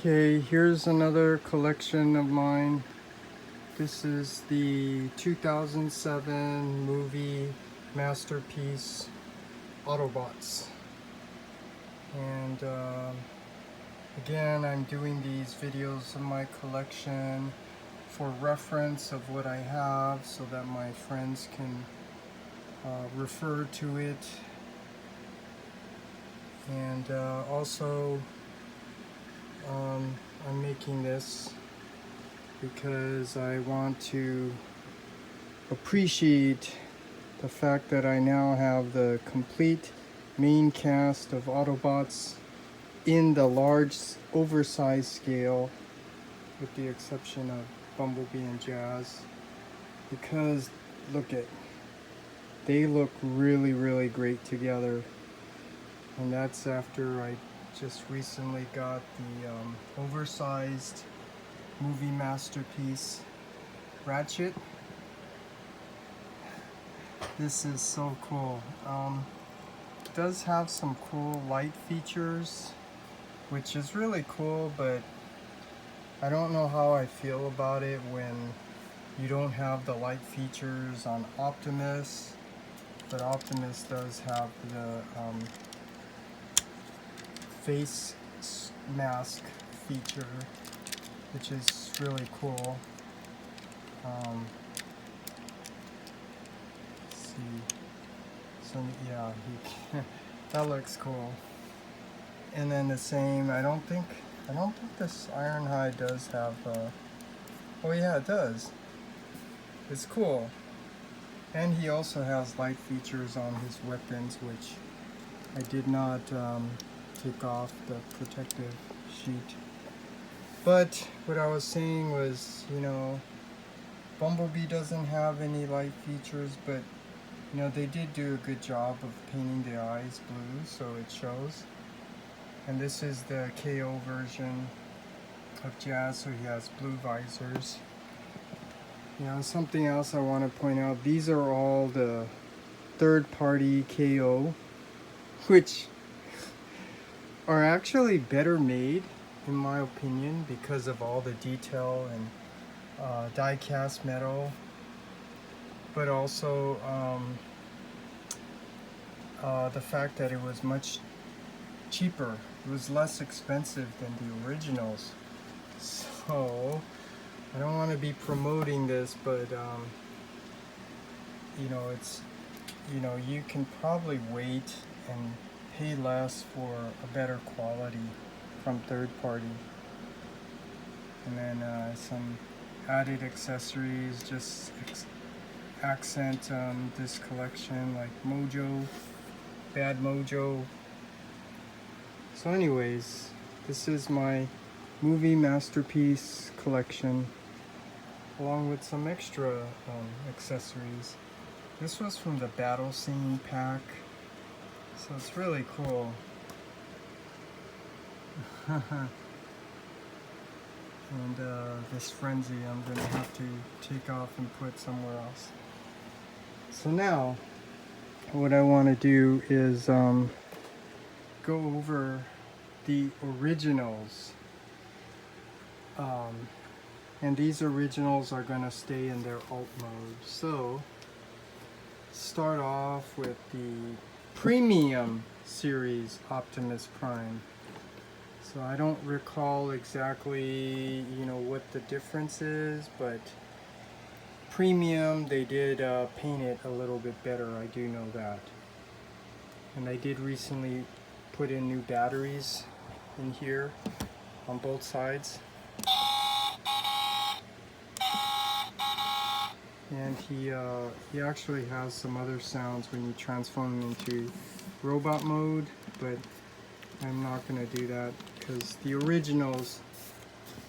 Okay, here's another collection of mine. This is the 2007 movie masterpiece Autobots. And again, I'm doing these videos of my collection for reference of what I have so that my friends can refer to it. And also I'm making this because I want to appreciate the fact that I now have the complete main cast of Autobots in the large oversized scale, with the exception of Bumblebee and Jazz, because they look really great together. And that's after I just recently got the oversized movie masterpiece Ratchet. This is so cool. It does have some cool light features, which is really cool, but I don't know how I feel about it when you don't have the light features on Optimus, but Optimus does have the face mask feature, which is really cool. Let's see. So yeah, that looks cool. And then the same. I don't think this Ironhide does have. Oh yeah, it does. It's cool. And he also has light features on his weapons, which I did not take off the protective sheet. But what I was saying was, Bumblebee doesn't have any light features, but they did do a good job of painting the eyes blue, so it shows. And this is the KO version of Jazz, so he has blue visors. Something else I want to point out, these are all the third-party KO, which are actually better made, in my opinion, because of all the detail and die-cast metal, but also the fact that it was much cheaper. It was less expensive than the originals. So I don't want to be promoting this, but it's you can probably wait and pay less for a better quality from third party. And then some added accessories just accent this collection, like Mojo, Bad Mojo. So anyways, this is my movie masterpiece collection, along with some extra accessories. This was from the battle scene pack, so it's really cool. And this frenzy I'm going to have to take off and put somewhere else. So now what I want to do is go over the originals. And these originals are going to stay in their alt mode. So start off with the premium series Optimus Prime. So I don't recall exactly, what the difference is, but premium, they did paint it a little bit better. I do know that. And I did recently put in new batteries in here on both sides. And he actually has some other sounds when you transform him into robot mode, but I'm not going to do that because the originals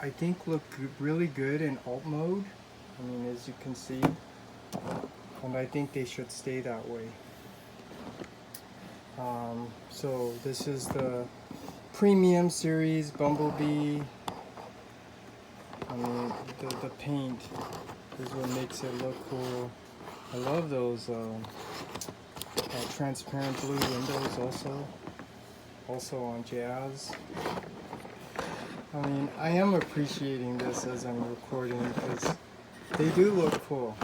I think look really good in alt mode. I mean, as you can see, and I think they should stay that way. So this is the premium series Bumblebee. I mean, the paint is what makes it look cool. I love those transparent blue windows also on Jazz. I mean, I am appreciating this as I'm recording because they do look cool.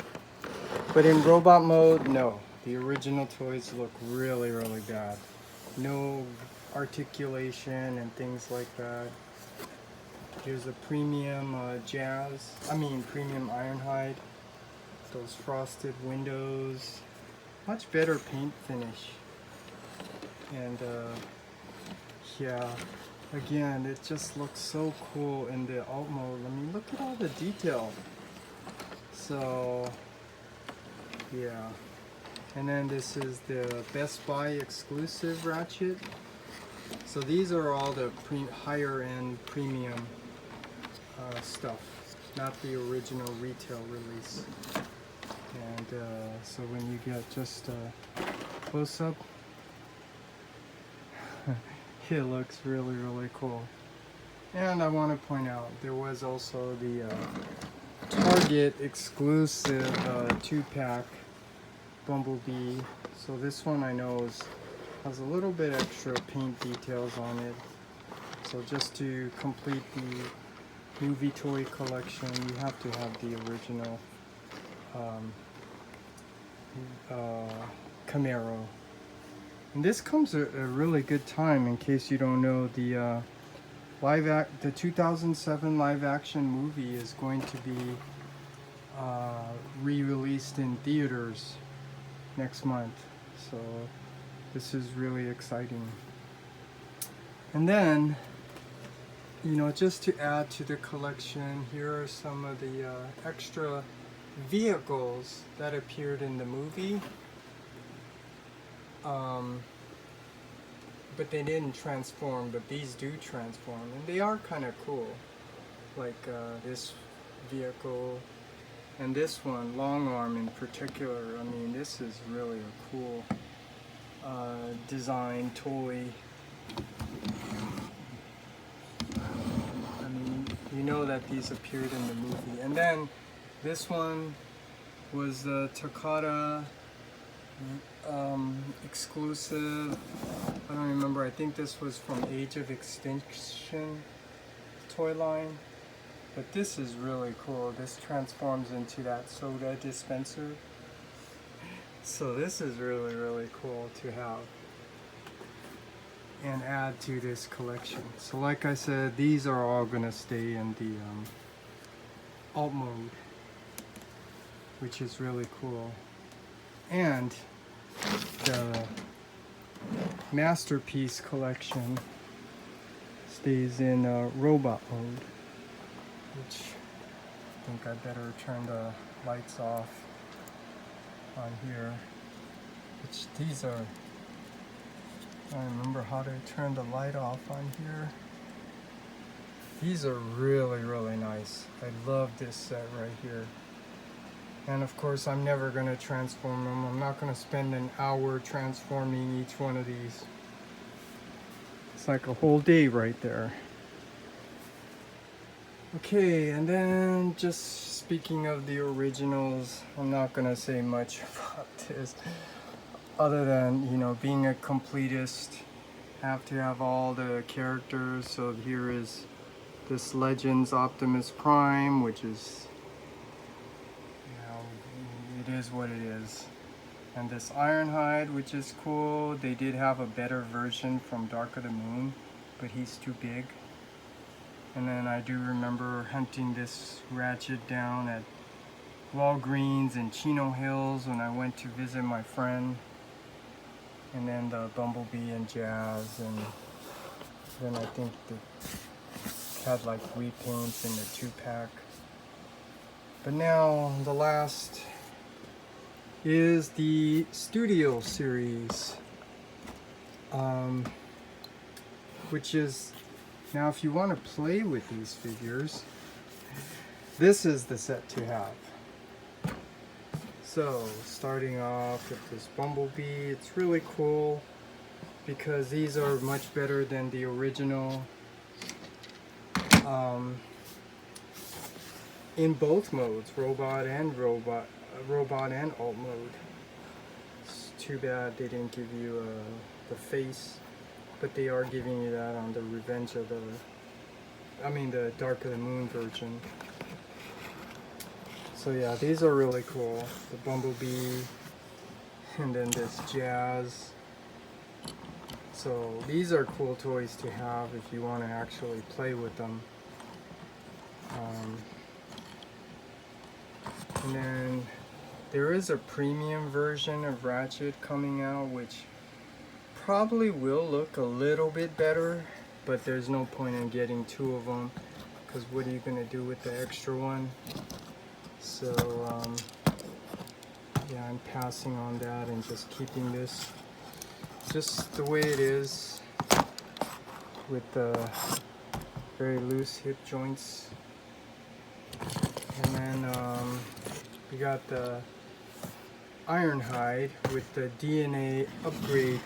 But in robot mode, no. The original toys look really, really bad. No articulation and things like that. Here's a premium premium Ironhide. Those frosted windows. Much better paint finish. And yeah, again, it just looks so cool in the alt mode. I mean, look at all the detail. So yeah. And then this is the Best Buy exclusive ratchet. So these are all the higher end premium stuff, not the original retail release. And so when you get just a close up, it looks really, really cool. And I want to point out, there was also the Target exclusive 2-pack Bumblebee. So this one I know has a little bit extra paint details on it. So just to complete the movie toy collection, you have to have the original Camaro. And this comes at a really good time. In case you don't know, the the 2007 live action movie is going to be re-released in theaters next month. So this is really exciting. And then, you know, just to add to the collection, here are some of the extra vehicles that appeared in the movie. But they didn't transform, but these do transform, and they are kind of cool. Like this vehicle, and this one, Long Arm in particular. I mean, this is really a cool design toy. I mean, you know that these appeared in the movie. And then this one was the Takata exclusive. I don't remember. I think this was from Age of Extinction toy line. But this is really cool. This transforms into that soda dispenser. So this is really, really cool to have and add to this collection. So like I said, these are all going to stay in the alt mode, which is really cool. And the Masterpiece collection stays in robot mode, which I think I better turn the lights off on here. Which these are, I don't remember how to turn the light off on here. These are really, really nice. I love this set right here. And of course, I'm never going to transform them. I'm not going to spend an hour transforming each one of these. It's like a whole day right there. Okay, and then just speaking of the originals, I'm not going to say much about this. Other than, you know, being a completist, have to have all the characters. So here is this Legends Optimus Prime, which is, it is what it is. And this Ironhide, which is cool. They did have a better version from Dark of the Moon, but he's too big. And then I do remember hunting this Ratchet down at Walgreens in Chino Hills when I went to visit my friend. And then the Bumblebee and Jazz, and then I think they had like repaints in the 2-pack. But now the last is the Studio Series, which is, now if you want to play with these figures, this is the set to have. So starting off with this Bumblebee, it's really cool because these are much better than the original in both modes, robot and alt mode. It's too bad they didn't give you the face, but they are giving you that on the Revenge of the I mean the Dark of the Moon version. So yeah, these are really cool. The Bumblebee, and then this Jazz. So these are cool toys to have if you want to actually play with them. And then there is a premium version of Ratchet coming out, which probably will look a little bit better, but there's no point in getting two of them, because what are you going to do with the extra one? So yeah, I'm passing on that and just keeping this just the way it is, with the very loose hip joints. And then we got the Ironhide with the DNA upgrade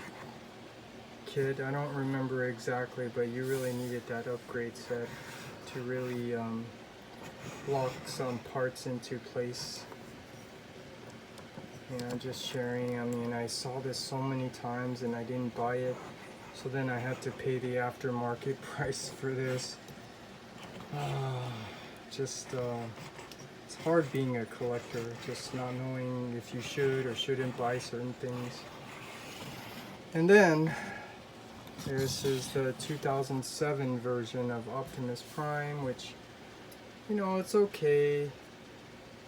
kit. I don't remember exactly, but you really needed that upgrade set to really lock some parts into place. You know, just sharing. I mean, I saw this so many times and I didn't buy it, so then I had to pay the aftermarket price for this. It's hard being a collector, just not knowing if you should or shouldn't buy certain things. And then this is the 2007 version of Optimus Prime, which, you know, it's okay.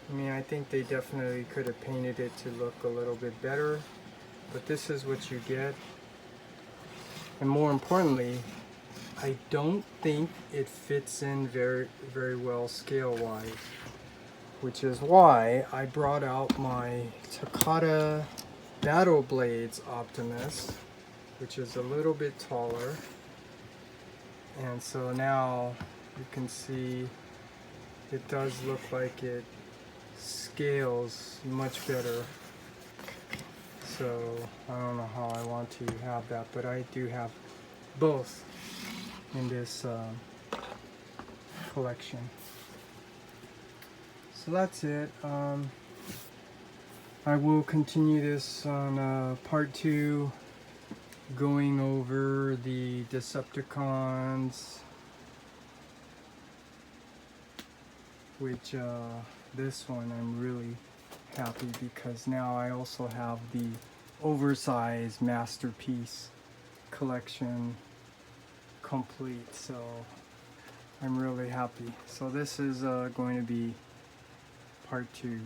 I mean, I think they definitely could have painted it to look a little bit better, but this is what you get. And more importantly, I don't think it fits in very well scale-wise, which is why I brought out my Takata Battle Blades Optimus, which is a little bit taller. And so now you can see it does look like it scales much better. So I don't know how I want to have that, but I do have both in this collection. So that's it. I will continue this on part 2, going over the Decepticons, which this one I'm really happy because now I also have the oversized masterpiece collection complete, so I'm really happy. So this is going to be part 2.